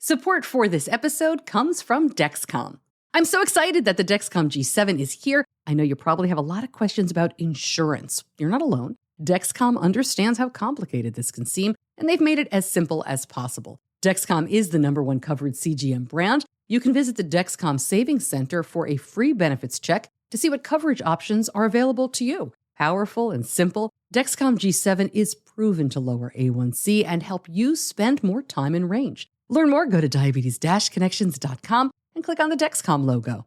Support for this episode comes from Dexcom. I'm so excited that the Dexcom G7 is here. I know you probably have a lot of questions about insurance. You're not alone. Dexcom understands how complicated this can seem, and they've made it as simple as possible. Dexcom is the #1 covered CGM brand. You can visit the Dexcom Savings Center for a free benefits check to see what coverage options are available to you. Powerful and simple, Dexcom G7 is proven to lower A1C and help you spend more time in range. Learn more, go to diabetes-connections.com and click on the Dexcom logo.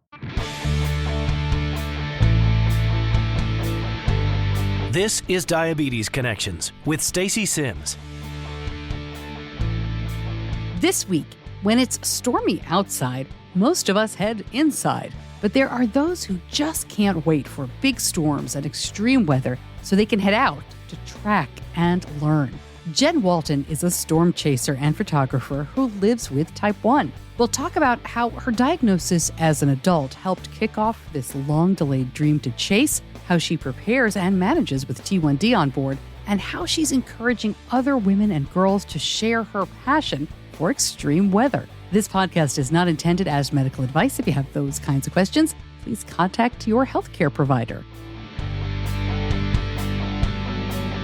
This is Diabetes Connections with Stacey Sims. This week, when it's stormy outside, most of us head inside. But there are those who just can't wait for big storms and extreme weather so they can head out to track and learn. Jen Walton is a storm chaser and photographer who lives with type 1. We'll talk about how her diagnosis as an adult helped kick off this long-delayed dream to chase, how she prepares and manages with T1D on board, and how she's encouraging other women and girls to share her passion for extreme weather. This podcast is not intended as medical advice. If you have those kinds of questions, please contact your healthcare provider.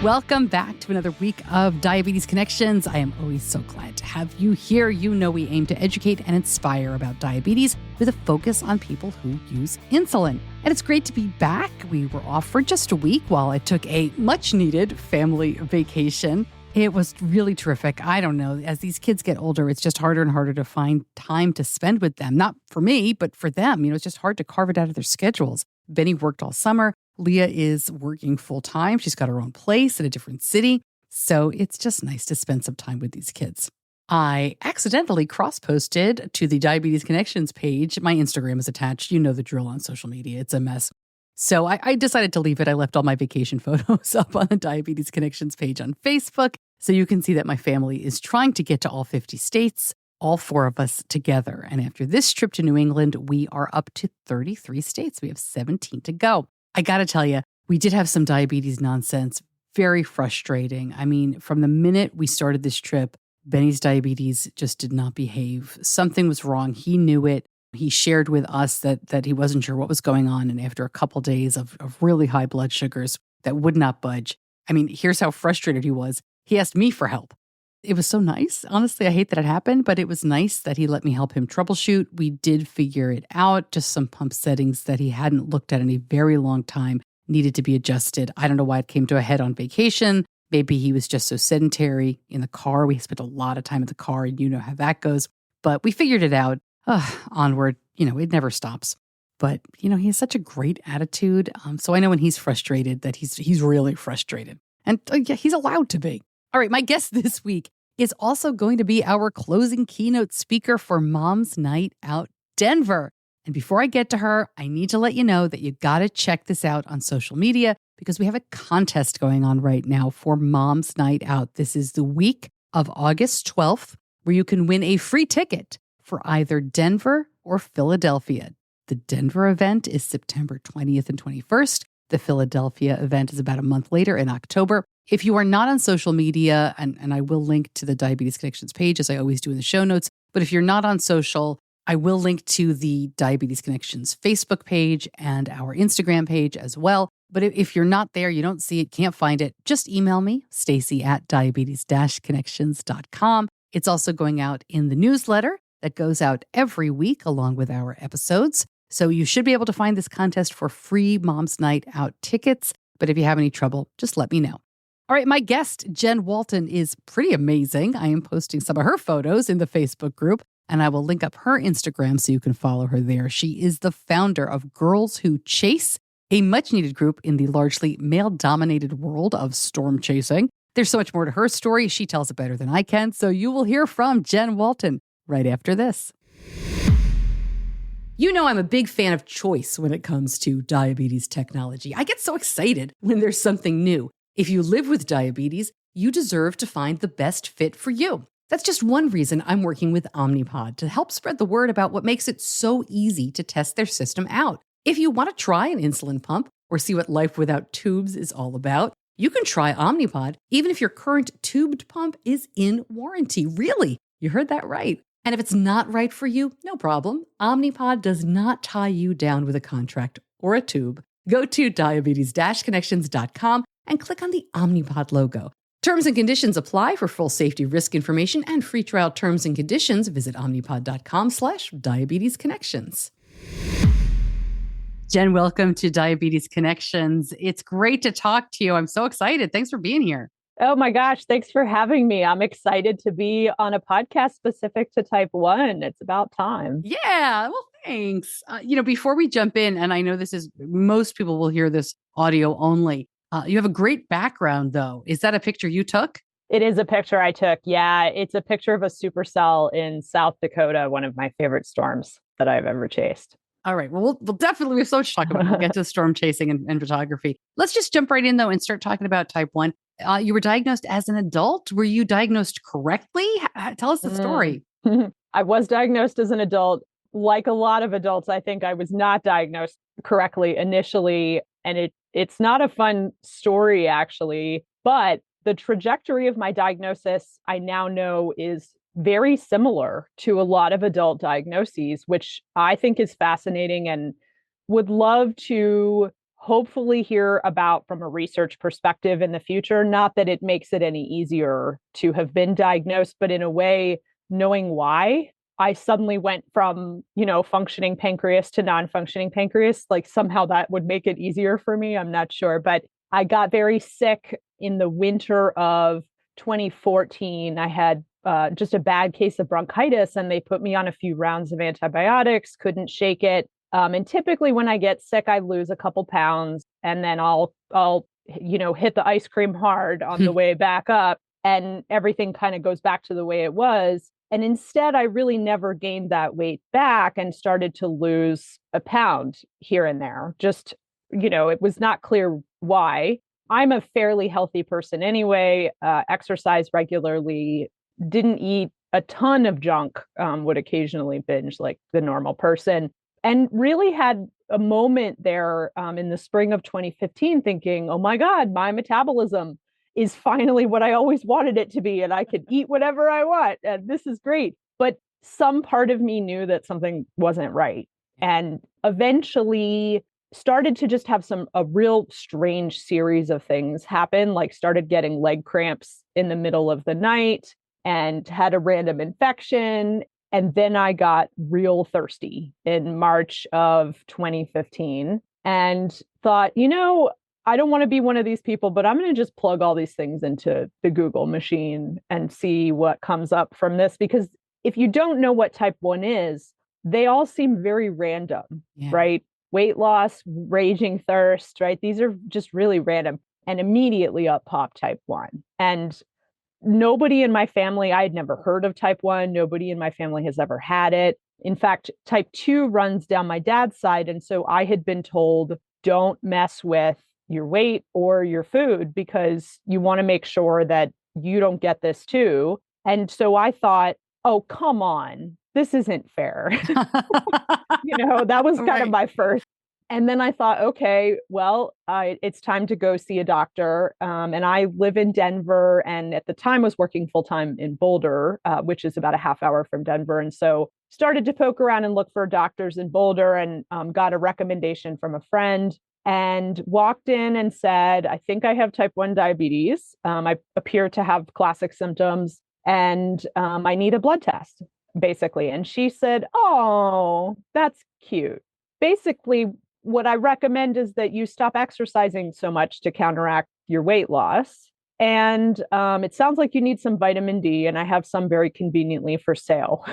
Welcome back to another week of Diabetes Connections. I am always so glad to have you here. You know we aim to educate and inspire about diabetes with a focus on people who use insulin. And it's great to be back. We were off for just a week while I took a much-needed family vacation. It was really terrific. I don't know. As these kids get older, it's just harder and harder to find time to spend with them. Not for me, but for them. It's just hard to carve it out of their schedules. Benny worked all summer. Leah is working full-time. She's got her own place in a different city. So it's just nice to spend some time with these kids. I accidentally cross-posted to the Diabetes Connections page. My Instagram is attached. You know the drill on social media. It's a mess. So I decided to leave it. I left all my vacation photos up on the Diabetes Connections page on Facebook. So you can see that my family is trying to get to all 50 states, all 4 of us together. And after this trip to New England, we are up to 33 states. We have 17 to go. I got to tell you, we did have some diabetes nonsense. Very frustrating. I mean, from the minute we started this trip, Benny's diabetes just did not behave. Something was wrong. He knew it. He shared with us that he wasn't sure what was going on. And after a couple days of really high blood sugars that would not budge, I mean, here's how frustrated he was. He asked me for help. It was so nice. Honestly, I hate that it happened, but it was nice that he let me help him troubleshoot. We did figure it out. Just some pump settings that he hadn't looked at in a very long time needed to be adjusted. I don't know why it came to a head on vacation. Maybe he was just so sedentary in the car. We spent a lot of time in the car, and you know how that goes. But we figured it out. Onward, it never stops. But, he has such a great attitude. So I know when he's frustrated that he's really frustrated. And yeah, he's allowed to be. All right, my guest this week is also going to be our closing keynote speaker for Mom's Night Out Denver. And before I get to her, I need to let you know that you got to check this out on social media because we have a contest going on right now for Mom's Night Out. This is the week of August 12th, where you can win a free ticket for either Denver or Philadelphia. The Denver event is September 20th and 21st. The Philadelphia event is about a month later in October. If you are not on social media, and I will link to the Diabetes Connections page, as I always do in the show notes, but if you're not on social, I will link to the Diabetes Connections Facebook page and our Instagram page as well. But if you're not there, you don't see it, can't find it, just email me, Stacey@diabetes-connections.com. It's also going out in the newsletter that goes out every week along with our episodes. So you should be able to find this contest for free Mom's Night Out tickets. But if you have any trouble, just let me know. All right, my guest, Jen Walton, is pretty amazing. I am posting some of her photos in the Facebook group, and I will link up her Instagram so you can follow her there. She is the founder of Girls Who Chase, a much-needed group in the largely male-dominated world of storm chasing. There's so much more to her story. She tells it better than I can, so you will hear from Jen Walton right after this. You know I'm a big fan of choice when it comes to diabetes technology. I get so excited when there's something new. If you live with diabetes, you deserve to find the best fit for you. That's just one reason I'm working with Omnipod to help spread the word about what makes it so easy to test their system out. If you want to try an insulin pump or see what life without tubes is all about, you can try Omnipod even if your current tubed pump is in warranty. Really, you heard that right. And if it's not right for you, no problem. Omnipod does not tie you down with a contract or a tube. Go to diabetes-connections.com and click on the Omnipod logo. Terms and conditions apply. For full safety risk information and free trial terms and conditions, visit omnipod.com/diabetesconnections. Jen, welcome to Diabetes Connections. It's great to talk to you. I'm so excited. Thanks for being here. Oh my gosh, thanks for having me. I'm excited to be on a podcast specific to type 1. It's about time. Yeah, well, thanks. Before we jump in, and I know most people will hear this audio only. You have a great background, though. Is that a picture you took? It is a picture I took. Yeah, it's a picture of a supercell in South Dakota, one of my favorite storms that I've ever chased. All right. Well, we'll definitely, we have so much to talk about. We'll get to storm chasing and photography. Let's just jump right in, though, and start talking about type 1. You were diagnosed as an adult. Were you diagnosed correctly? Tell us the story. I was diagnosed as an adult. Like a lot of adults, I think I was not diagnosed correctly initially. And it's not a fun story, actually. But the trajectory of my diagnosis, I now know, is very similar to a lot of adult diagnoses, which I think is fascinating and would love to hopefully hear about from a research perspective in the future. Not that it makes it any easier to have been diagnosed, but in a way, knowing why I suddenly went from, functioning pancreas to non-functioning pancreas, like somehow that would make it easier for me. I'm not sure, but I got very sick in the winter of 2014. I had just a bad case of bronchitis, and they put me on a few rounds of antibiotics, couldn't shake it. And typically when I get sick, I lose a couple pounds, and then I'll hit the ice cream hard on the way back up, and everything kind of goes back to the way it was. And instead, I really never gained that weight back and started to lose a pound here and there. Just, it was not clear why. I'm a fairly healthy person anyway, exercise regularly, didn't eat a ton of junk, would occasionally binge like the normal person, and really had a moment there in the spring of 2015 thinking, oh my God, my metabolism is finally what I always wanted it to be, and I could eat whatever I want, and this is great. But some part of me knew that something wasn't right, and eventually started to just have a real strange series of things happen, like started getting leg cramps in the middle of the night and had a random infection. And then I got real thirsty in March of 2015 and thought, I don't want to be one of these people, but I'm going to just plug all these things into the Google machine and see what comes up from this. Because if you don't know what type 1 is, they all seem very random, right? Weight loss, raging thirst, right? These are just really random. And immediately up popped type 1. And nobody in my family, I had never heard of type 1. Nobody in my family has ever had it. In fact, type 2 runs down my dad's side. And so I had been told, don't mess with your weight or your food because you want to make sure that you don't get this too. And so I thought, oh, come on, this isn't fair. That was kind of my first. And then I thought, okay, well, it's time to go see a doctor. And I live in Denver, and at the time was working full time in Boulder, which is about a half hour from Denver. And so started to poke around and look for doctors in Boulder, and got a recommendation from a friend and walked in and said, I think I have type 1 diabetes. I appear to have classic symptoms, and I need a blood test, basically. And she said, oh, that's cute. Basically, what I recommend is that you stop exercising so much to counteract your weight loss. And it sounds like you need some vitamin D, and I have some very conveniently for sale.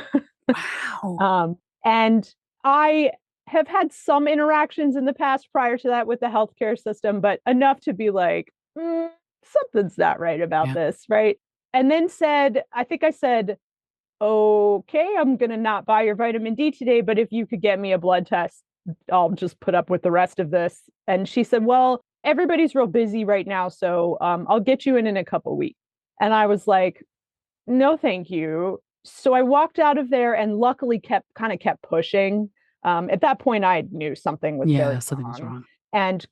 Wow. And I have had some interactions in the past prior to that with the healthcare system, but enough to be like, something's not right about this, right? And then I said, okay, I'm going to not buy your vitamin D today, but if you could get me a blood test, I'll just put up with the rest of this. And she said, well, everybody's real busy right now, so I'll get you in a couple of weeks. And I was like, no, thank you. So I walked out of there and luckily kept pushing. At that point, I knew something was something was wrong. And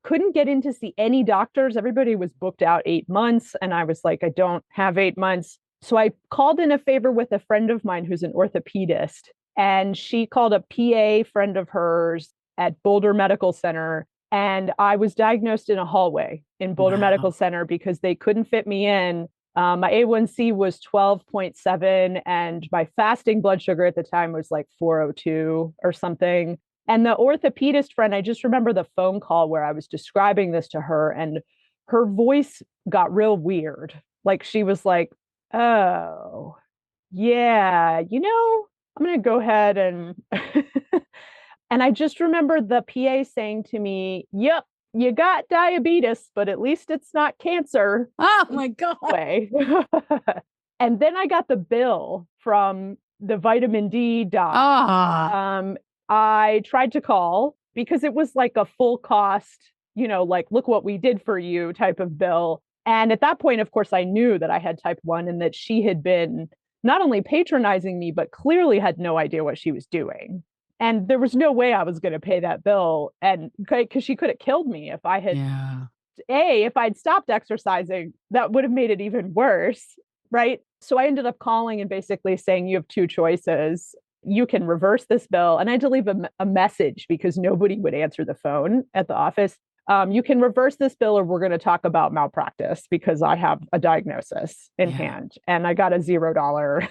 couldn't get in to see any doctors. Everybody was booked out 8 months. And I was like, I don't have 8 months. So I called in a favor with a friend of mine who's an orthopedist, and she called a PA friend of hers at Boulder Medical Center. And I was diagnosed in a hallway in Boulder Medical Wow. Center because they couldn't fit me in. My A1C was 12.7, and my fasting blood sugar at the time was like 402 or something. And the orthopedist friend, I just remember the phone call where I was describing this to her, and her voice got real weird. Like she was like, oh, yeah, I'm going to go ahead and. And I just remember the PA saying to me, yep, you got diabetes, but at least it's not cancer. Oh my God. Way. And then I got the bill from the vitamin D doc. I tried to call because it was like a full cost, like, look what we did for you type of bill. And at that point, of course, I knew that I had type 1 and that she had been not only patronizing me, but clearly had no idea what she was doing. And there was no way I was going to pay that bill. And because she could have killed me if I had, if I'd stopped exercising, that would have made it even worse. Right. So I ended up calling and basically saying, you have two choices. You can reverse this bill. And I had to leave a message because nobody would answer the phone at the office. You can reverse this bill or we're going to talk about malpractice because I have a diagnosis in hand. And I got a $0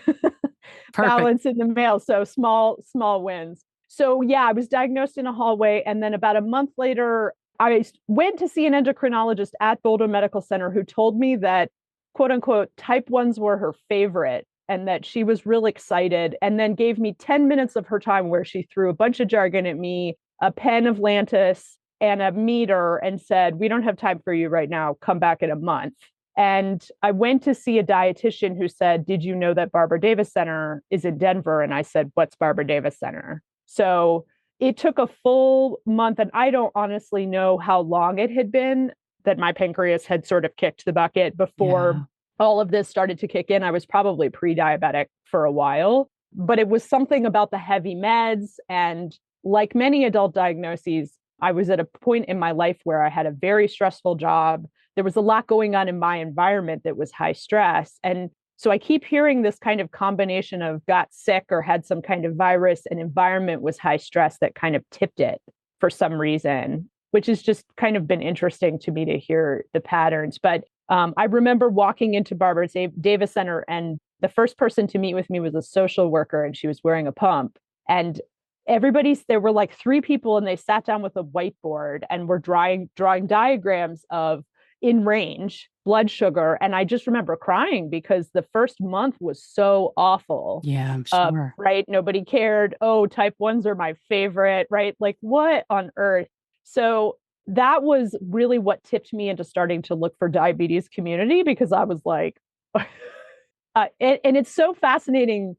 balance in the mail. So small wins. So yeah, I was diagnosed in a hallway. And then about a month later, I went to see an endocrinologist at Boulder Medical Center who told me that, quote unquote, type 1s were her favorite and that she was real excited, and then gave me 10 minutes of her time where she threw a bunch of jargon at me, a pen of Lantus and a meter, and said, we don't have time for you right now. Come back in a month. And I went to see a dietitian who said, did you know that Barbara Davis Center is in Denver? And I said, what's Barbara Davis Center? So it took a full month, and I don't honestly know how long it had been that my pancreas had sort of kicked the bucket before all of this started to kick in. I was probably pre-diabetic for a while, but it was something about the heavy meds. And like many adult diagnoses, I was at a point in my life where I had a very stressful job. There was a lot going on in my environment that was high stress. And so I keep hearing this kind of combination of got sick or had some kind of virus and environment was high stress that kind of tipped it for some reason, which has just kind of been interesting to me to hear the patterns. But I remember walking into Barbara Davis Center, and the first person to meet with me was a social worker, and she was wearing a pump. And there were like three people, and they sat down with a whiteboard and were drawing diagrams of in range blood sugar. And I just remember crying because the first month was so awful. Yeah, I'm sure. Right. Nobody cared. Oh, type 1s are my favorite. Right. Like what on earth? So that was really what tipped me into starting to look for diabetes community, because I was like, and it's so fascinating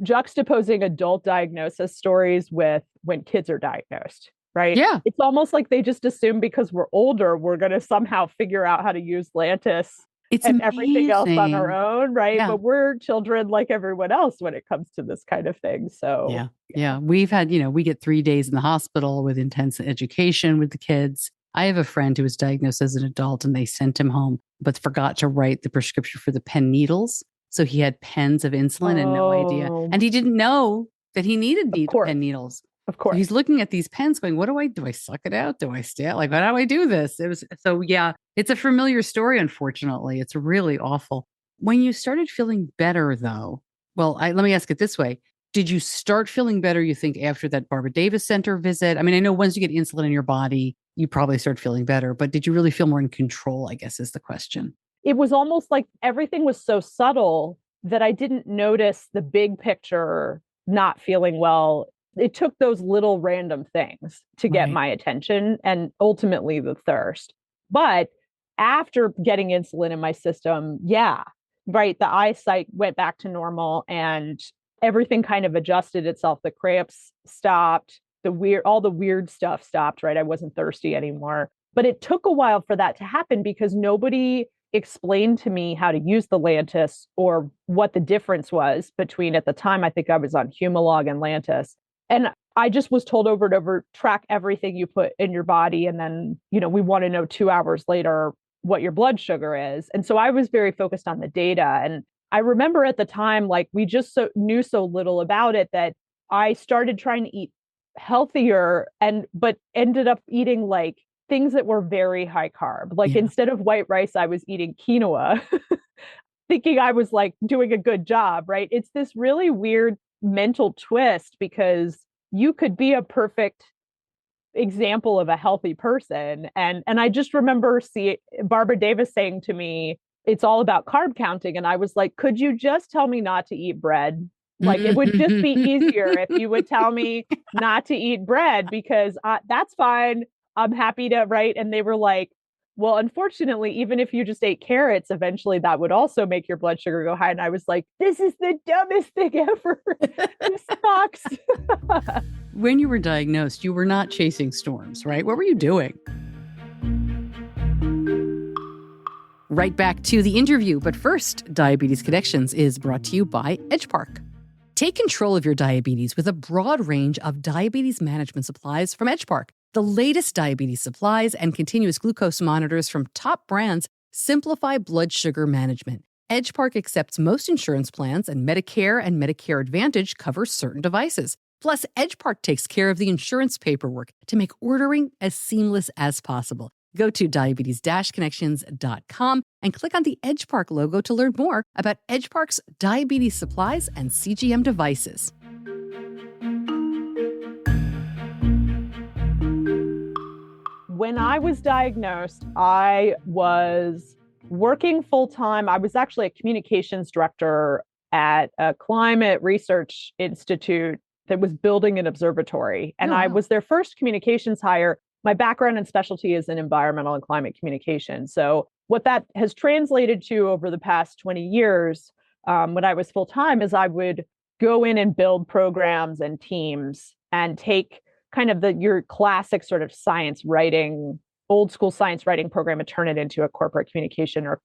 juxtaposing adult diagnosis stories with when kids are diagnosed. Right. Yeah. It's almost like they just assume because we're older, we're going to somehow figure out how to use Lantus and everything else on our own. Right. Yeah. But we're children like everyone else when it comes to this kind of thing. So, yeah. We've had, we get 3 days in the hospital with intense education with the kids. I have a friend who was diagnosed as an adult and they sent him home, but forgot to write the prescription for the pen needles. So he had pens of insulin and no idea. And he didn't know that he needed pen needles. Of course. So he's looking at these pens going, what do I do? I suck it out? Do I stay out? Like, how do I do this? It's a familiar story, unfortunately. It's really awful. When you started feeling better, though, let me ask it this way. Did you start feeling better, you think, after that Barbara Davis Center visit? I mean, I know once you get insulin in your body, you probably start feeling better, but did you really feel more in control, I guess, is the question. It was almost like everything was so subtle that I didn't notice the big picture not feeling well. It took those little random things to get my attention and ultimately the thirst. But after getting insulin in my system, the eyesight went back to normal and everything kind of adjusted itself. The cramps stopped, all the weird stuff stopped, right? I wasn't thirsty anymore. But it took a while for that to happen because nobody explained to me how to use the Lantus or what the difference was between, at the time, I think I was on Humalog and Lantus. And I just was told over and over, track everything you put in your body. And then, we want to know 2 hours later what your blood sugar is. And so I was very focused on the data. And I remember at the time, like we just knew so little about it that I started trying to eat healthier but ended up eating like things that were very high carb. Like instead of white rice, I was eating quinoa, thinking I was like doing a good job, right? It's this really weird mental twist because you could be a perfect example of a healthy person. And I just remember Barbara Davis saying to me, it's all about carb counting. And I was like, could you just tell me not to eat bread? Like it would just be easier if you would tell me not to eat bread because that's fine. I'm happy to, right? And they were like, well, unfortunately, even if you just ate carrots, eventually that would also make your blood sugar go high. And I was like, this is the dumbest thing ever. This sucks. When you were diagnosed, you were not chasing storms, right? What were you doing? Right back to the interview. But first, Diabetes Connections is brought to you by EdgePark. Take control of your diabetes with a broad range of diabetes management supplies from EdgePark. The latest diabetes supplies and continuous glucose monitors from top brands simplify blood sugar management. EdgePark accepts most insurance plans, and Medicare and Medicare Advantage cover certain devices. Plus, EdgePark takes care of the insurance paperwork to make ordering as seamless as possible. Go to diabetes-connections.com and click on the EdgePark logo to learn more about EdgePark's diabetes supplies and CGM devices. When I was diagnosed, I was working full-time. I was actually a communications director at a climate research institute that was building an observatory. And I was their first communications hire. My background and specialty is in environmental and climate communication. So what that has translated to over the past 20 years, when I was full-time, is I would go in and build programs and teams and take kind of your classic sort of science writing, old school science writing program and turn it into a corporate communication or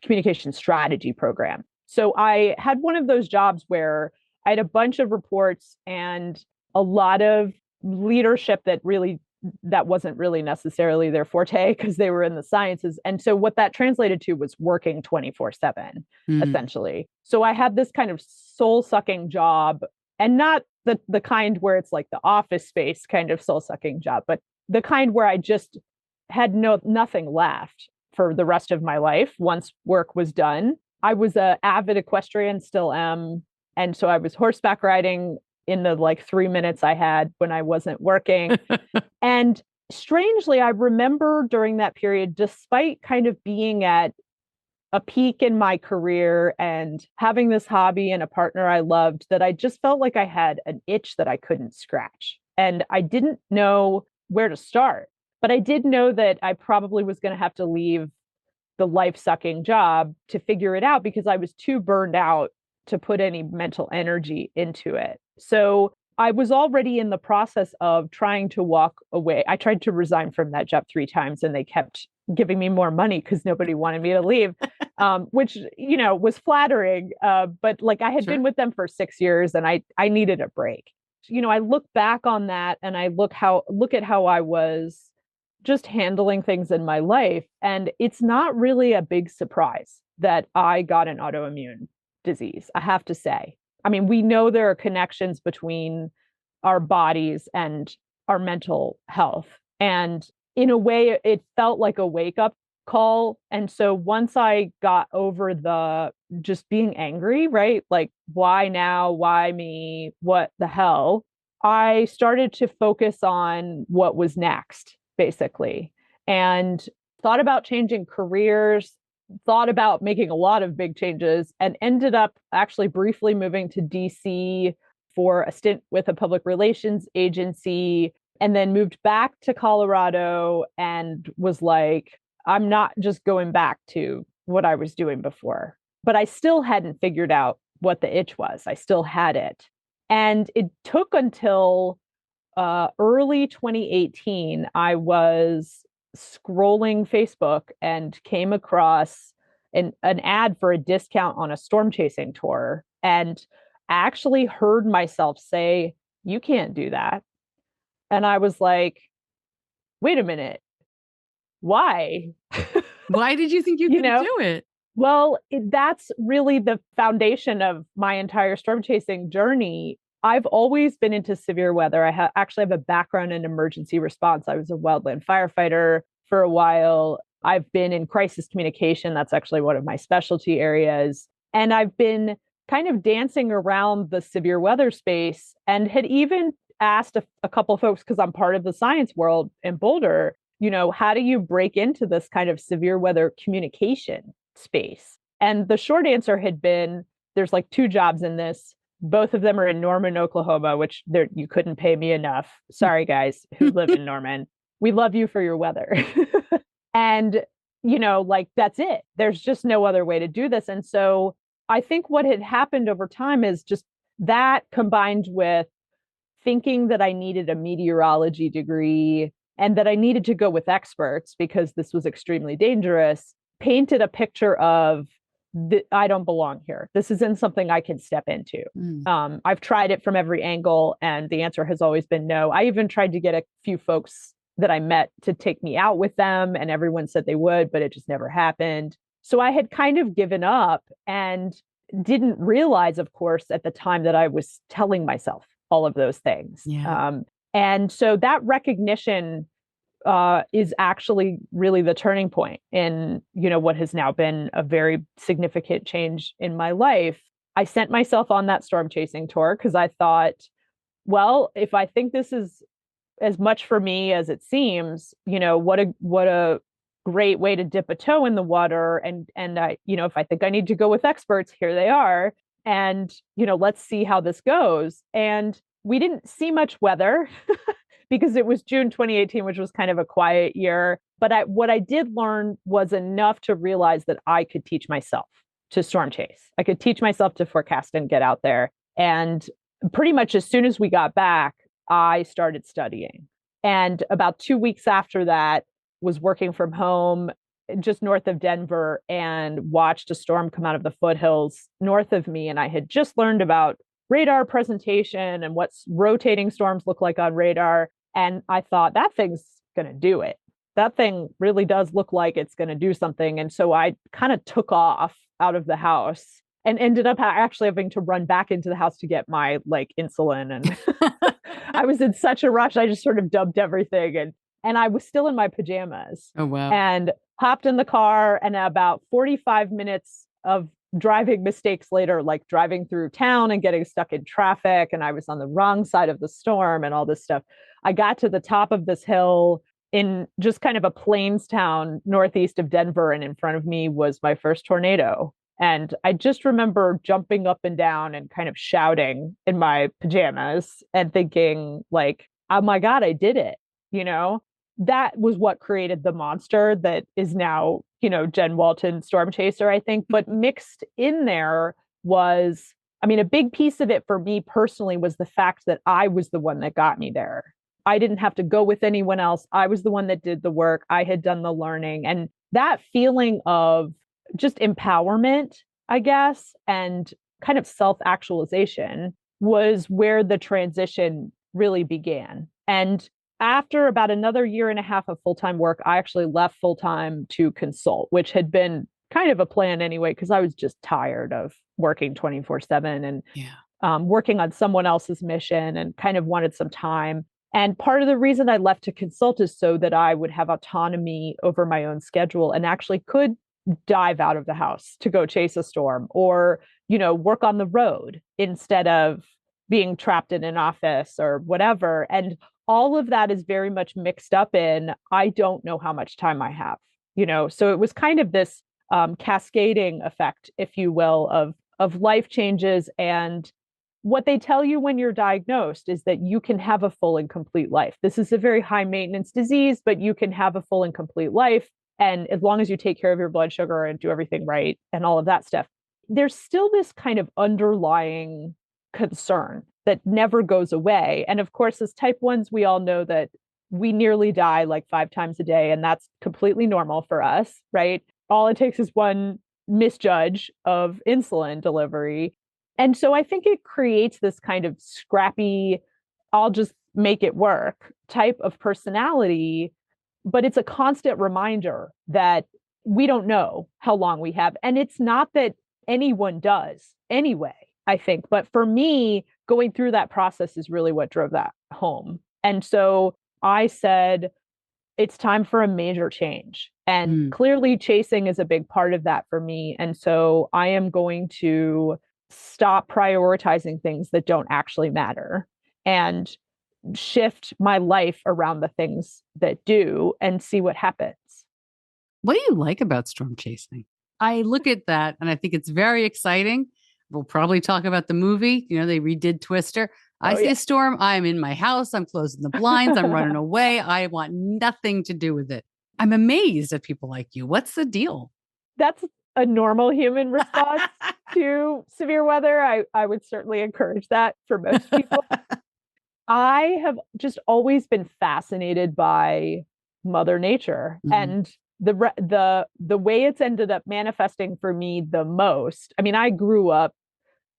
communication strategy program. So I had one of those jobs where I had a bunch of reports and a lot of leadership that wasn't really necessarily their forte because they were in the sciences. And so what that translated to was working 24/7, essentially. So I had this kind of soul-sucking job, and not the kind where it's like the Office Space kind of soul-sucking job, but the kind where I just had nothing left for the rest of my life once work was done. I was an avid equestrian, still am. And so I was horseback riding in the 3 minutes I had when I wasn't working. And strangely, I remember during that period, despite kind of being at a peak in my career and having this hobby and a partner I loved, that I just felt like I had an itch that I couldn't scratch. And I didn't know where to start, but I did know that I probably was going to have to leave the life-sucking job to figure it out because I was too burned out to put any mental energy into it. So I was already in the process of trying to walk away. I tried to resign from that job 3 times and they kept giving me more money because nobody wanted me to leave, which, was flattering. But I had been with them for 6 years and I needed a break. I look back on that and I look at how I was just handling things in my life. And it's not really a big surprise that I got an autoimmune disease, I have to say. I mean, we know there are connections between our bodies and our mental health. And in a way, it felt like a wake-up call. And so once I got over the just being angry, right? Like, why now? Why me? What the hell? I started to focus on what was next, basically, and thought about changing careers, thought about making a lot of big changes, and ended up actually briefly moving to DC for a stint with a public relations agency, and then moved back to Colorado and was like, I'm not just going back to what I was doing before. But I still hadn't figured out what the itch was. I still had it. And it took until early 2018, I was scrolling Facebook and came across an ad for a discount on a storm chasing tour, and actually heard myself say, you can't do that. And I was like, wait a minute, why? Why did you think you could do it? Well, that's really the foundation of my entire storm chasing journey. I've always been into severe weather. Actually have a background in emergency response. I was a wildland firefighter for a while. I've been in crisis communication. That's actually one of my specialty areas. And I've been kind of dancing around the severe weather space and had even asked a couple of folks, because I'm part of the science world in Boulder, how do you break into this kind of severe weather communication space? And the short answer had been there's like two jobs in this. Both of them are in Norman, Oklahoma, which you couldn't pay me enough. Sorry, guys who live in Norman. We love you for your weather. And, like that's it. There's just no other way to do this. And so I think what had happened over time is just that combined with thinking that I needed a meteorology degree and that I needed to go with experts because this was extremely dangerous, painted a picture of I don't belong here. This isn't something I can step into. I've tried it from every angle, and the answer has always been no. I even tried to get a few folks that I met to take me out with them, and everyone said they would, but it just never happened. So I had kind of given up and didn't realize, of course, at the time that I was telling myself all of those things. Yeah. And so that recognition is actually really the turning point in, what has now been a very significant change in my life. I sent myself on that storm chasing tour because I thought, well, if I think this is as much for me as it seems, what a great way to dip a toe in the water. And I, if I think I need to go with experts, here they are. And, let's see how this goes. And we didn't see much weather because it was June 2018, which was kind of a quiet year. But what I did learn was enough to realize that I could teach myself to storm chase. I could teach myself to forecast and get out there. And pretty much as soon as we got back, I started studying. And about 2 weeks after that, was working from home just north of Denver and watched a storm come out of the foothills north of me. And I had just learned about radar presentation and what rotating storms look like on radar. And I thought that thing's going to do it. That thing really does look like it's going to do something. And so I kind of took off out of the house and ended up actually having to run back into the house to get my insulin. And I was in such a rush. I just sort of dumped everything. And I was still in my pajamas. Oh, wow. And hopped in the car, and about 45 minutes of driving mistakes later, like driving through town and getting stuck in traffic. And I was on the wrong side of the storm and all this stuff. I got to the top of this hill in just kind of a plains town northeast of Denver. And in front of me was my first tornado. And I just remember jumping up and down and kind of shouting in my pajamas and thinking oh my God, I did it. That was what created the monster that is now, Jen Walton storm chaser, I think. But mixed in there was, a big piece of it for me personally was the fact that I was the one that got me there. I didn't have to go with anyone else. I was the one that did the work. I had done the learning. And that feeling of just empowerment, I guess, and kind of self-actualization was where the transition really began. And after about another year and a half of full-time work, I actually left full-time to consult, which had been kind of a plan anyway, because I was just tired of working 24/7 and working on someone else's mission and kind of wanted some time. And part of the reason I left to consult is so that I would have autonomy over my own schedule and actually could dive out of the house to go chase a storm or, work on the road instead of being trapped in an office or whatever. And all of that is very much mixed up in, I don't know how much time I have, so it was kind of this cascading effect, if you will, of life changes. And what they tell you when you're diagnosed is that you can have a full and complete life. This is a very high maintenance disease, but you can have a full and complete life. And as long as you take care of your blood sugar and do everything right and all of that stuff, there's still this kind of underlying concern that never goes away. And of course, as type 1s, we all know that we nearly die 5 times a day, and that's completely normal for us, right? All it takes is one misjudge of insulin delivery. And so I think it creates this kind of scrappy, I'll just make it work type of personality. But it's a constant reminder that, we don't know how long we have. And it's not that anyone does anyway, I think. But for me, going through that process is really what drove that home. And so I said, it's time for a major change. And clearly, chasing is a big part of that for me. And so I am going to stop prioritizing things that don't actually matter and shift my life around the things that do and see what happens. What do you like about storm chasing? I look at that and I think it's very exciting. We'll probably talk about the movie. You know, they redid Twister. I see a storm. I'm in my house. I'm closing the blinds. I'm running away. I want nothing to do with it. I'm amazed at people like you. What's the deal? That's a normal human response to severe weather. I would certainly encourage that for most people. I have just always been fascinated by Mother Nature and the way it's ended up manifesting for me the most. I mean, I grew up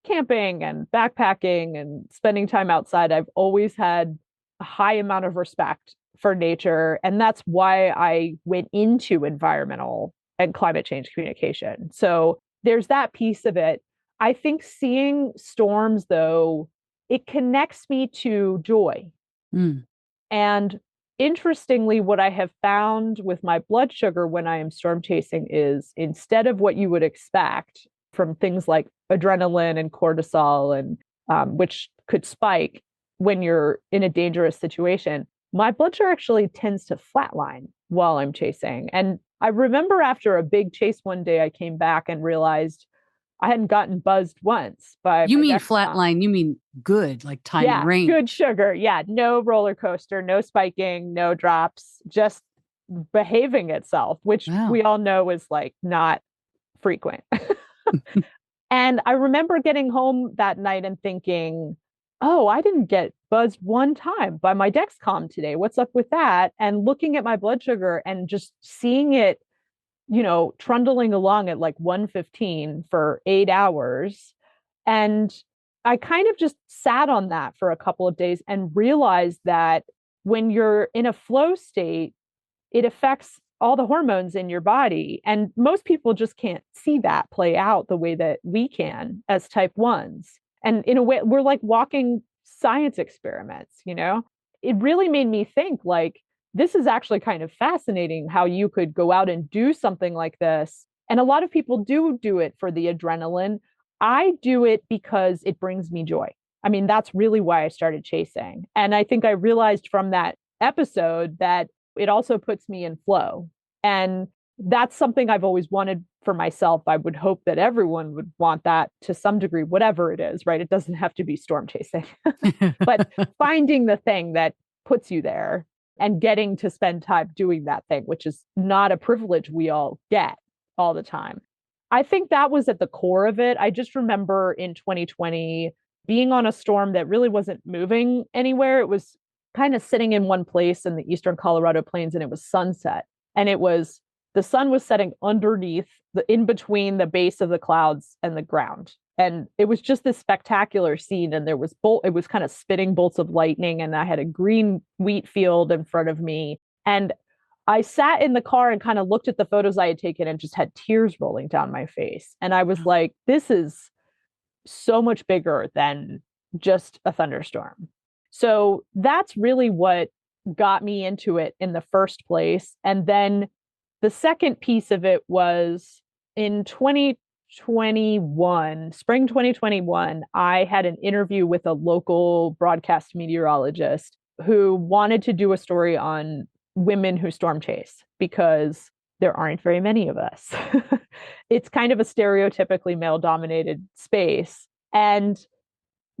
camping and backpacking and spending time outside. I've always had a high amount of respect for nature. And that's why I went into environmental and climate change communication. So there's that piece of it. I think seeing storms, though, it connects me to joy. And interestingly, what I have found with my blood sugar when I am storm chasing is instead of what you would expect from things like adrenaline and cortisol, and which could spike when you're in a dangerous situation, my blood sugar actually tends to flatline while I'm chasing. And I remember after a big chase one day, I came back and realized I hadn't gotten buzzed once by. You mean flatline? You mean good, like time and range? Good sugar. Yeah, no roller coaster, no spiking, no drops, just behaving itself, which we all know is like not frequent. And I remember getting home that night and thinking, oh, I didn't get buzzed one time by my Dexcom today. What's up with that? And looking at my blood sugar and just seeing it, you know, trundling along at like 115 for 8 hours. And I kind of just sat on that for a couple of days and realized that when you're in a flow state, it affects all the hormones in your body. And most people just can't see that play out the way that we can as type 1s. And in a way, we're like walking science experiments, you know? It really made me think like, this is actually kind of fascinating how you could go out and do something like this. And a lot of people do it for the adrenaline. I do it because it brings me joy. I mean, that's really why I started chasing. And I think I realized from that episode that it also puts me in flow. And that's something I've always wanted for myself. I would hope that everyone would want that to some degree, whatever it is, right? It doesn't have to be storm chasing, but finding the thing that puts you there and getting to spend time doing that thing, which is not a privilege we all get all the time. I think that was at the core of it. I just remember in 2020 being on a storm that really wasn't moving anywhere. It was kind of sitting in one place in the eastern Colorado plains, and it was sunset. And the sun was setting underneath in between the base of the clouds and the ground. And it was just this spectacular scene. And it was kind of spitting bolts of lightning. And I had a green wheat field in front of me. And I sat in the car and kind of looked at the photos I had taken and just had tears rolling down my face. And I was like, this is so much bigger than just a thunderstorm. So that's really what got me into it in the first place. And then the second piece of it was in 2021, spring 2021, I had an interview with a local broadcast meteorologist who wanted to do a story on women who storm chase because there aren't very many of us. It's kind of a stereotypically male-dominated space. And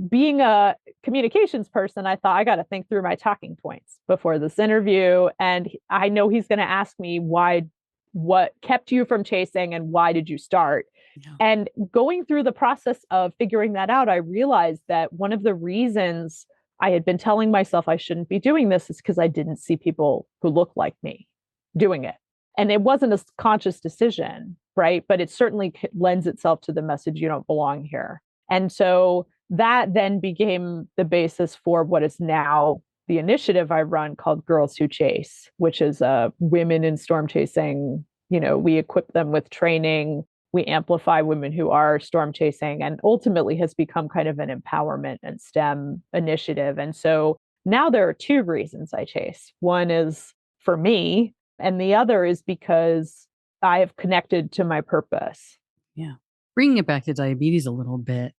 being a communications person, I thought I got to think through my talking points before this interview. And I know he's going to ask me what kept you from chasing and why did you start? Yeah. And going through the process of figuring that out, I realized that one of the reasons I had been telling myself I shouldn't be doing this is because I didn't see people who looked like me doing it. And it wasn't a conscious decision, right? But it certainly lends itself to the message, you don't belong here. And so that then became the basis for what is now the initiative I run called Girls Who Chase, which is a women in storm chasing We equip them with training, we amplify women who are storm chasing, and ultimately has become kind of an empowerment and STEM initiative. And so now there are two reasons I chase. One is for me, and the other is because I have connected to my purpose. Yeah. Bringing it back to diabetes a little bit,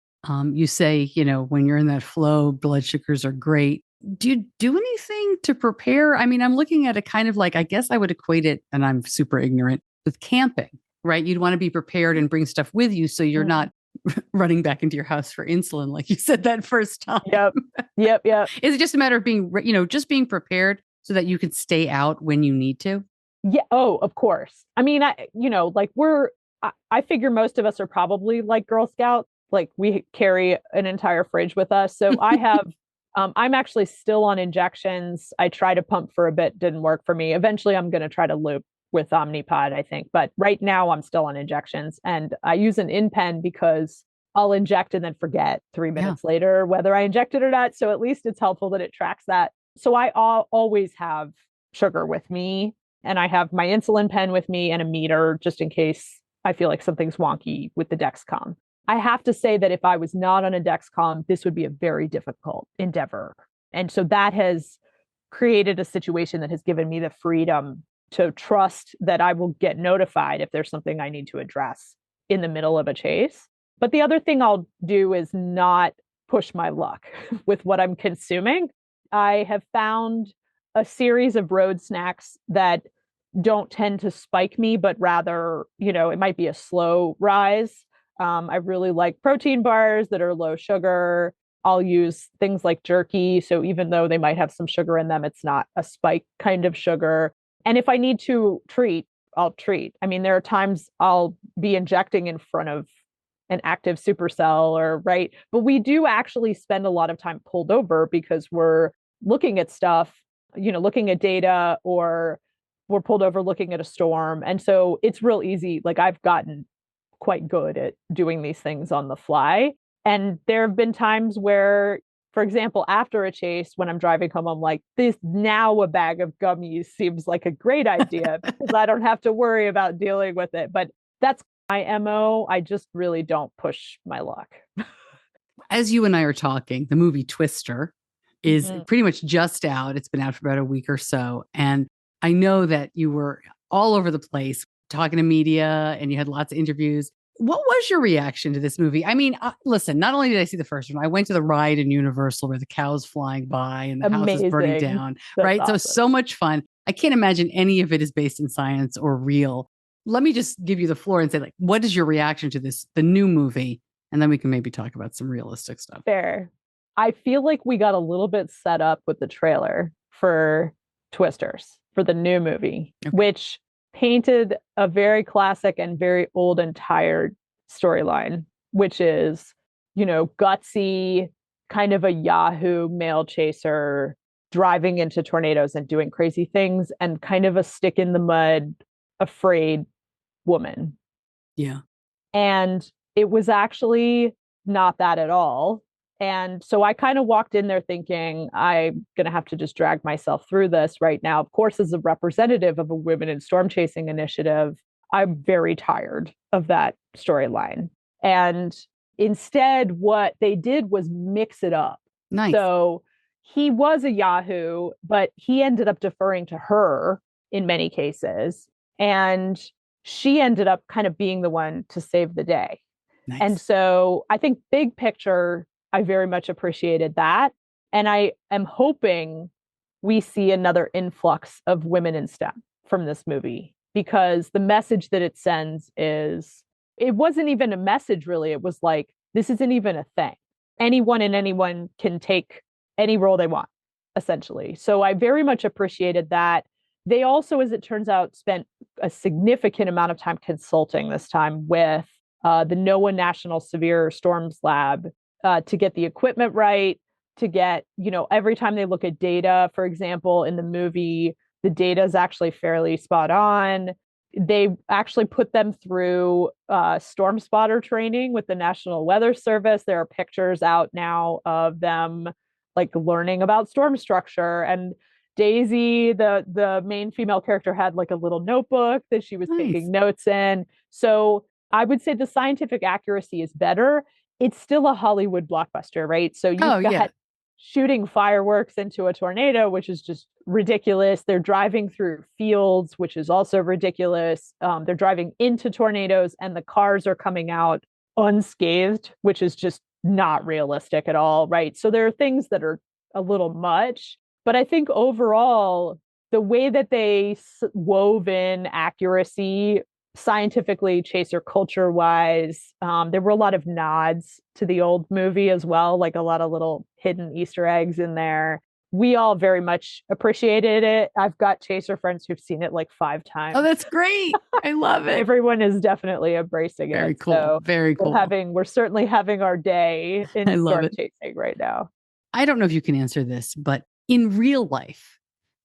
you say, when you're in that flow, blood sugars are great. Do you do anything to prepare? I mean, I'm looking at it kind of like, I guess I would equate it, and I'm super ignorant, with camping, right? You'd want to be prepared and bring stuff with you so you're not running back into your house for insulin, like you said that first time. Yep. Is it just a matter of being, just being prepared so that you can stay out when you need to? Yeah. Oh, of course. I mean, I figure most of us are probably like Girl Scouts. Like we carry an entire fridge with us. So I have, I'm actually still on injections. I tried to pump for a bit, didn't work for me. Eventually I'm going to try to loop with Omnipod, I think. But right now I'm still on injections, and I use an InPen because I'll inject and then forget 3 minutes later whether I injected or not. So at least it's helpful that it tracks that. So I always have sugar with me, and I have my insulin pen with me and a meter just in case I feel like something's wonky with the Dexcom. I have to say that if I was not on a Dexcom, this would be a very difficult endeavor. And so that has created a situation that has given me the freedom to trust that I will get notified if there's something I need to address in the middle of a chase. But the other thing I'll do is not push my luck with what I'm consuming. I have found a series of road snacks that don't tend to spike me, but rather, it might be a slow rise. I really like protein bars that are low sugar. I'll use things like jerky. So even though they might have some sugar in them, it's not a spike kind of sugar. And if I need to treat, I'll treat. I mean, there are times I'll be injecting in front of an active supercell right. But we do actually spend a lot of time pulled over because we're looking at stuff, looking at data, or we're pulled over looking at a storm. And so it's real easy. Like I've gotten quite good at doing these things on the fly. And there have been times where, for example, after a chase, when I'm driving home, I'm like, this now a bag of gummies seems like a great idea because I don't have to worry about dealing with it. But that's my MO. I just really don't push my luck. As you and I are talking, the movie Twister is pretty much just out. It's been out for about a week or so. And I know that you were all over the place talking to media and you had lots of interviews. What was your reaction to this movie? I mean, listen, not only did I see the first one, I went to the ride in Universal where the cow's flying by and the house is burning down, right? Awesome. So much fun. I can't imagine any of it is based in science or real. Let me just give you the floor and say, like, what is your reaction to this, the new movie? And then we can maybe talk about some realistic stuff. Fair. I feel like we got a little bit set up with the trailer for Twisters, for the new movie, which painted a very classic and very old and tired storyline, which is, gutsy, kind of a Yahoo male chaser driving into tornadoes and doing crazy things, and kind of a stick in the mud, afraid woman. Yeah. And it was actually not that at all. And so I kind of walked in there thinking, I'm going to have to just drag myself through this right now. Of course, as a representative of a women in storm chasing initiative, I'm very tired of that storyline. And instead, what they did was mix it up. Nice. So he was a Yahoo, but he ended up deferring to her in many cases. And she ended up kind of being the one to save the day. Nice. And so I think big picture, I very much appreciated that. And I am hoping we see another influx of women in STEM from this movie, because the message that it sends is, it wasn't even a message really. It was like, this isn't even a thing. Anyone and anyone can take any role they want, essentially. So I very much appreciated that. They also, as it turns out, spent a significant amount of time consulting this time with the NOAA National Severe Storms Lab to get the equipment right, to get, every time they look at data, for example, in the movie, the data is actually fairly spot on. They actually put them through storm spotter training with the National Weather Service. There are pictures out now of them like learning about storm structure. And Daisy, the main female character, had like a little notebook that she was Nice. taking notes in. So I would say the scientific accuracy is better. It's still a Hollywood blockbuster, right? So Oh, you've yeah. got shooting fireworks into a tornado, which is just ridiculous. They're driving through fields, which is also ridiculous. They're driving into tornadoes and the cars are coming out unscathed, which is just not realistic at all, right? So there are things that are a little much, but I think overall, the way that they wove in accuracy scientifically, chaser culture wise, there were a lot of nods to the old movie as well, like a lot of little hidden Easter eggs in there. We all very much appreciated it. I've got chaser friends who've seen it like 5 times. Oh, that's great. I love it. Everyone is definitely embracing it. Very cool. So Very cool. we're certainly having our day in storm chasing right now. I don't know if you can answer this, but in real life,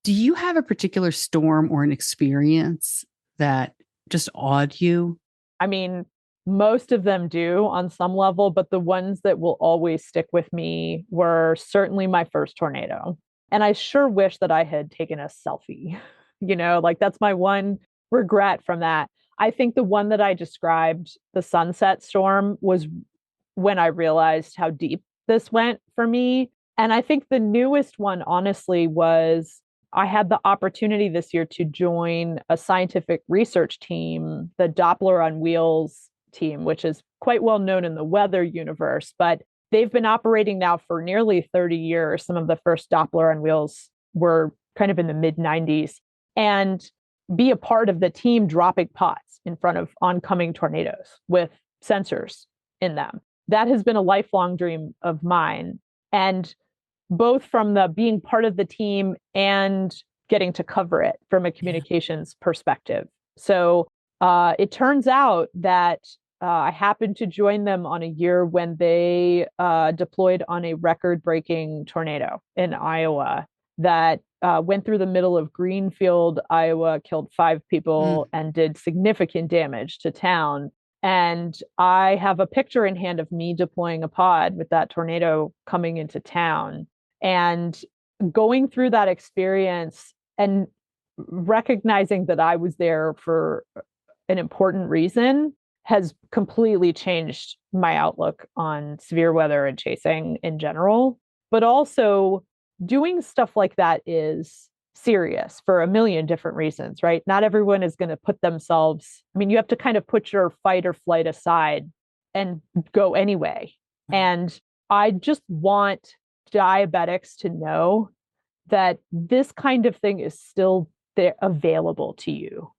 do you have a particular storm or an experience that just awed you? I mean, most of them do on some level, but the ones that will always stick with me were certainly my first tornado. And I sure wish that I had taken a selfie. Like that's my one regret from that. I think the one that I described, the sunset storm, was when I realized how deep this went for me. And I think the newest one, honestly, was I had the opportunity this year to join a scientific research team, the Doppler on Wheels team, which is quite well known in the weather universe, but they've been operating now for nearly 30 years. Some of the first Doppler on Wheels were kind of in the mid 90s, and be a part of the team dropping pods in front of oncoming tornadoes with sensors in them. That has been a lifelong dream of mine. And both from the being part of the team and getting to cover it from a communications perspective. So it turns out that I happened to join them on a year when they deployed on a record-breaking tornado in Iowa that went through the middle of Greenfield, Iowa, killed 5 people and did significant damage to town. And I have a picture in hand of me deploying a pod with that tornado coming into town. And going through that experience and recognizing that I was there for an important reason has completely changed my outlook on severe weather and chasing in general. But also, doing stuff like that is serious for a million different reasons, right? Not everyone is going to put themselves, you have to kind of put your fight or flight aside and go anyway. And I just want diabetics to know that this kind of thing is still there, available to you.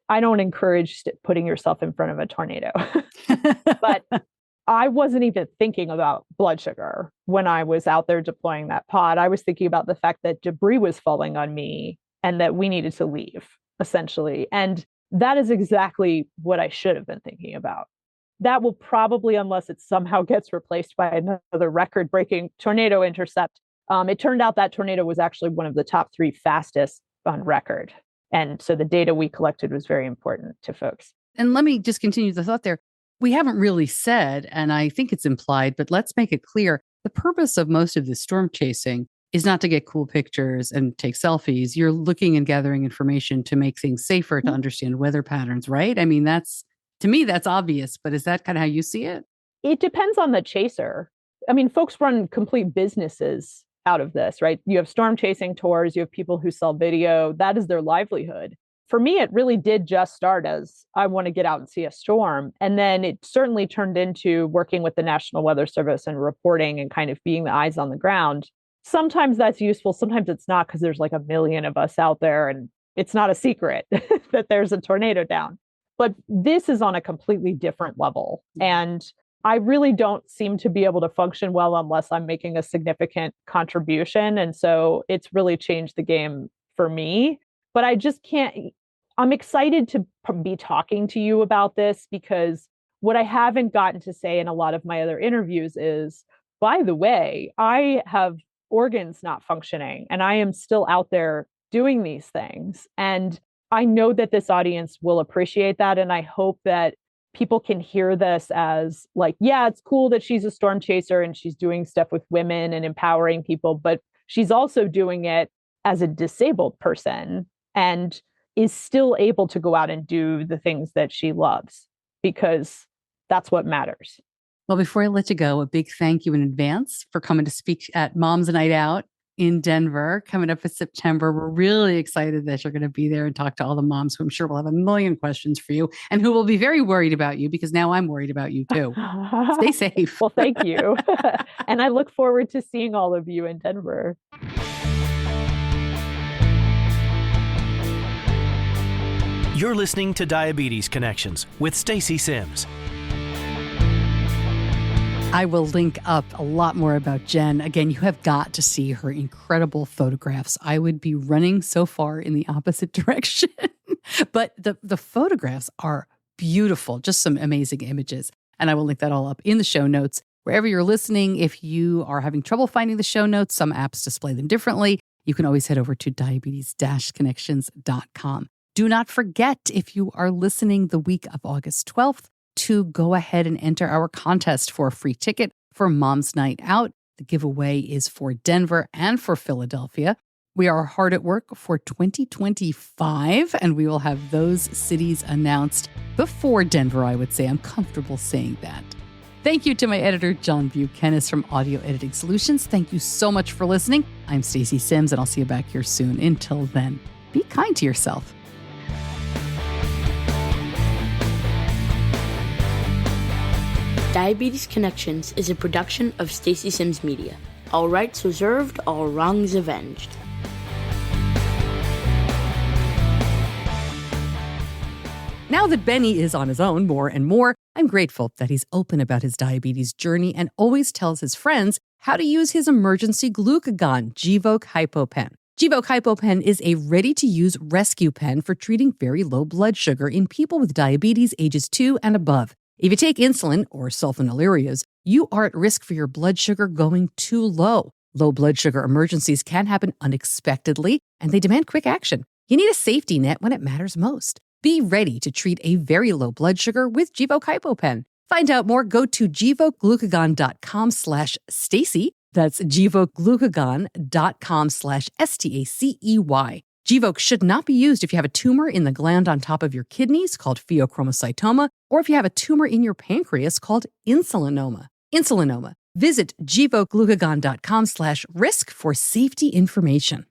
I don't encourage putting yourself in front of a tornado, but I wasn't even thinking about blood sugar when I was out there deploying that pod. I was thinking about the fact that debris was falling on me and that we needed to leave, essentially. And that is exactly what I should have been thinking about. That will probably, unless it somehow gets replaced by another record-breaking tornado intercept. It turned out that tornado was actually one of the top 3 fastest on record. And so the data we collected was very important to folks. And let me just continue the thought there. We haven't really said, and I think it's implied, but let's make it clear. The purpose of most of this storm chasing is not to get cool pictures and take selfies. You're looking and gathering information to make things safer, to understand weather patterns, right? To me, that's obvious, but is that kind of how you see it? It depends on the chaser. Folks run complete businesses out of this, right? You have storm chasing tours, you have people who sell video. That is their livelihood. For me, it really did just start as I want to get out and see a storm. And then it certainly turned into working with the National Weather Service and reporting and kind of being the eyes on the ground. Sometimes that's useful. Sometimes it's not, because there's like a million of us out there and it's not a secret that there's a tornado down. But this is on a completely different level. And I really don't seem to be able to function well unless I'm making a significant contribution. And so it's really changed the game for me. But I just can't, I'm excited to be talking to you about this, because what I haven't gotten to say in a lot of my other interviews is, by the way, I have organs not functioning and I am still out there doing these things. And I know that this audience will appreciate that. And I hope that people can hear this as like, yeah, it's cool that she's a storm chaser and she's doing stuff with women and empowering people, but she's also doing it as a disabled person and is still able to go out and do the things that she loves, because that's what matters. Well, before I let you go, a big thank you in advance for coming to speak at Mom's Night Out in Denver, coming up in September. We're really excited that you're going to be there and talk to all the moms who I'm sure will have a million questions for you and who will be very worried about you, because now I'm worried about you too. Stay safe. Well, thank you. And I look forward to seeing all of you in Denver. You're listening to Diabetes Connections with Stacey Sims. I will link up a lot more about Jen. Again, you have got to see her incredible photographs. I would be running so far in the opposite direction. But the photographs are beautiful, just some amazing images. And I will link that all up in the show notes. Wherever you're listening, if you are having trouble finding the show notes, some apps display them differently. You can always head over to diabetes-connections.com. Do not forget, if you are listening the week of August 12th, to go ahead and enter our contest for a free ticket for Mom's Night Out. The giveaway is for Denver and for Philadelphia. We are hard at work for 2025, and we will have those cities announced before Denver, I would say. I'm comfortable saying that. Thank you to my editor, John Buchanan from Audio Editing Solutions. Thank you so much for listening. I'm Stacey Sims, and I'll see you back here soon. Until then, be kind to yourself. Diabetes Connections is a production of Stacey Sims Media. All rights reserved, all wrongs avenged. Now that Benny is on his own more and more, I'm grateful that he's open about his diabetes journey and always tells his friends how to use his emergency glucagon, Gvoke HypoPen. Gvoke HypoPen is a ready-to-use rescue pen for treating very low blood sugar in people with diabetes ages 2 and above. If you take insulin or sulfonylureas, you are at risk for your blood sugar going too low. Low blood sugar emergencies can happen unexpectedly, and they demand quick action. You need a safety net when it matters most. Be ready to treat a very low blood sugar with Gvoke HypoPen. Find out more, go to gvokeglucagon.com/Stacey. That's gvokeglucagon.com/STACEY. Gvoke should not be used if you have a tumor in the gland on top of your kidneys called pheochromocytoma, or if you have a tumor in your pancreas called insulinoma. Visit gvokeglucagon.com/risk for safety information.